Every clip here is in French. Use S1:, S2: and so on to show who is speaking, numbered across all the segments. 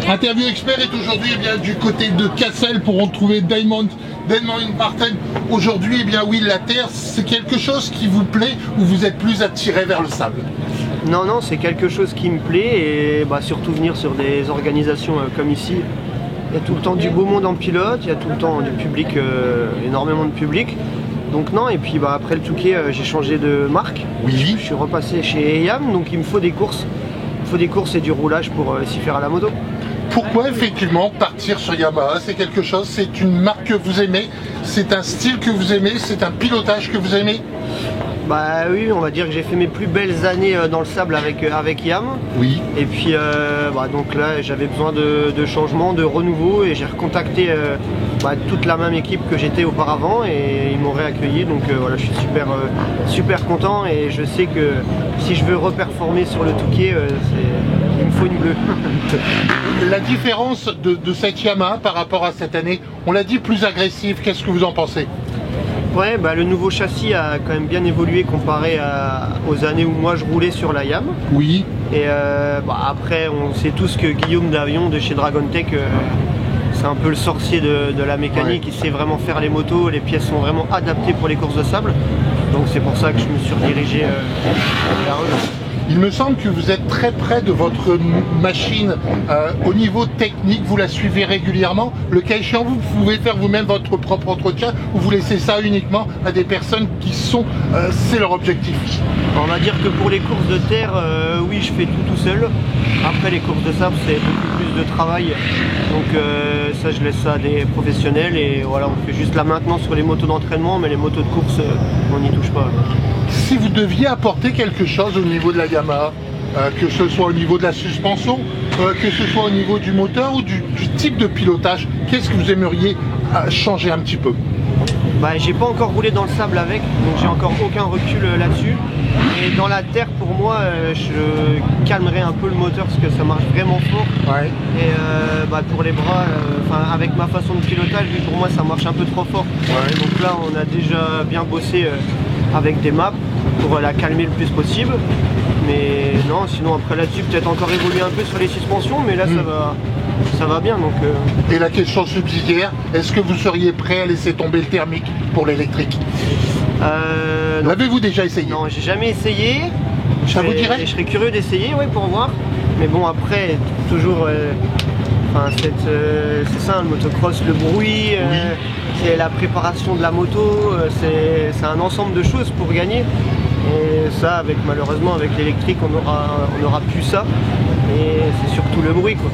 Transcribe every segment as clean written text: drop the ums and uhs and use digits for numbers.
S1: Interview Expert est aujourd'hui du côté de Cassel pour retrouver Damon Martin. Aujourd'hui, oui, la terre, c'est quelque chose qui vous plaît ou vous êtes plus attiré vers le sable?
S2: Non, c'est quelque chose qui me plaît et surtout venir sur des organisations comme ici. Il y a tout le temps du beau monde en pilote, il y a tout le temps du public, énormément de public. Donc non, et puis après le Touquet, j'ai changé de marque.
S1: Oui.
S2: Je suis repassé chez Yam, donc il me faut des courses. Il faut des courses et du roulage pour s'y faire à la moto.
S1: Pourquoi effectivement partir sur Yamaha? C'est quelque chose, c'est une marque que vous aimez, c'est un style que vous aimez, c'est un pilotage que vous aimez?
S2: Oui, on va dire que j'ai fait mes plus belles années dans le sable avec Yam.
S1: Oui.
S2: Et puis donc là j'avais besoin de changement, de renouveau et j'ai recontacté toute la même équipe que j'étais auparavant et ils m'ont réaccueilli. Donc voilà, je suis super content et je sais que si je veux reperformer sur le Touquet, il me faut une bleue.
S1: La différence de cette Yamaha par rapport à cette année, on l'a dit, plus agressive, qu'est-ce que vous en pensez?
S2: Ouais, le nouveau châssis a quand même bien évolué comparé aux années où moi je roulais sur la Yam.
S1: Oui.
S2: Et après, on sait tous que Guillaume Davion de chez Dragon Tech, c'est un peu le sorcier de la mécanique. Ouais. Il sait vraiment faire les motos, les pièces sont vraiment adaptées pour les courses de sable. Donc c'est pour ça que je me suis redirigé vers eux.
S1: Il me semble que vous êtes très près de votre machine au niveau technique, vous la suivez régulièrement. Le cas échéant, vous pouvez faire vous-même votre propre entretien ou vous laissez ça uniquement à des personnes qui sont, c'est leur objectif?
S2: On va dire que pour les courses de terre, oui, je fais tout seul. Après les courses de sable, c'est beaucoup plus de travail. Donc ça, je laisse ça à des professionnels et voilà, on fait juste la maintenance sur les motos d'entraînement, mais les motos de course, on n'y touche pas.
S1: Si vous deviez apporter quelque chose au niveau de la Yamaha, que ce soit au niveau de la suspension, que ce soit au niveau du moteur ou du type de pilotage, qu'est-ce que vous aimeriez changer un petit peu?
S2: J'ai pas encore roulé dans le sable avec, donc j'ai encore aucun recul là-dessus. Et dans la terre, pour moi, je calmerais un peu le moteur parce que ça marche vraiment fort.
S1: Ouais.
S2: Et pour les bras, avec ma façon de pilotage, pour moi, ça marche un peu trop fort. Ouais. Donc là, on a déjà bien bossé avec des maps pour la calmer le plus possible. Mais non, sinon après là-dessus, peut-être encore évoluer un peu sur les suspensions, mais là, ça va bien. Donc,
S1: Et la question subsidiaire, est-ce que vous seriez prêt à laisser tomber le thermique pour l'électrique? L'avez-vous déjà essayé?
S2: Non, j'ai jamais essayé.
S1: Ça vous dirait?
S2: Je serais curieux d'essayer, oui, pour voir. Mais bon, après, toujours, c'est ça, le motocross, le bruit, oui. C'est la préparation de la moto, c'est un ensemble de choses pour gagner. Et ça, malheureusement, avec l'électrique, on aura plus ça. Et c'est surtout le bruit, quoi.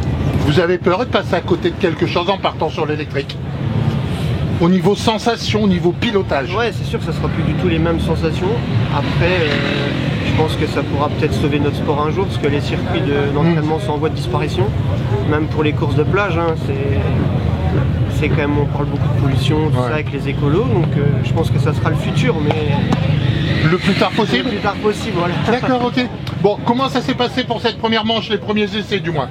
S1: Vous avez peur de passer à côté de quelque chose en partant sur l'électrique? Au niveau sensation, au niveau pilotage?
S2: Ouais, c'est sûr que ça sera plus du tout les mêmes sensations. Après, je pense que ça pourra peut-être sauver notre sport un jour, parce que les circuits d'entraînement sont en voie de disparition. Même pour les courses de plage, hein, c'est quand même, on parle beaucoup de pollution, tout ça avec les écolos, donc je pense que ça sera le futur, mais...
S1: Le plus tard possible?
S2: Le plus tard possible, voilà.
S1: D'accord, ok. Bon, comment ça s'est passé pour cette première manche, les premiers essais du moins?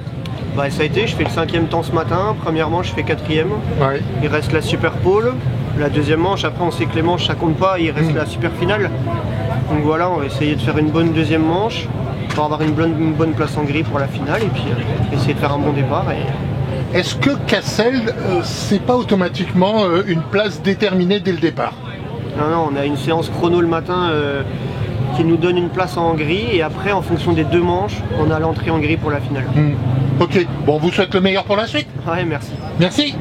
S2: Ça a été, je fais le 5e temps ce matin, première manche je fais 4e. Ouais. Il reste la super pole, la deuxième manche, après on sait que les manches ça compte pas, il reste la super finale. Donc voilà, on va essayer de faire une bonne deuxième manche pour avoir une bonne place en gris pour la finale et puis essayer de faire un bon départ.
S1: Est-ce que Cassel, c'est pas automatiquement une place déterminée dès le départ?
S2: Non, on a une séance chrono le matin qui nous donne une place en gris et après en fonction des deux manches, on a l'entrée en gris pour la finale.
S1: Ok, bon, on vous souhaite le meilleur pour la suite.
S2: Ouais, merci.
S1: Merci.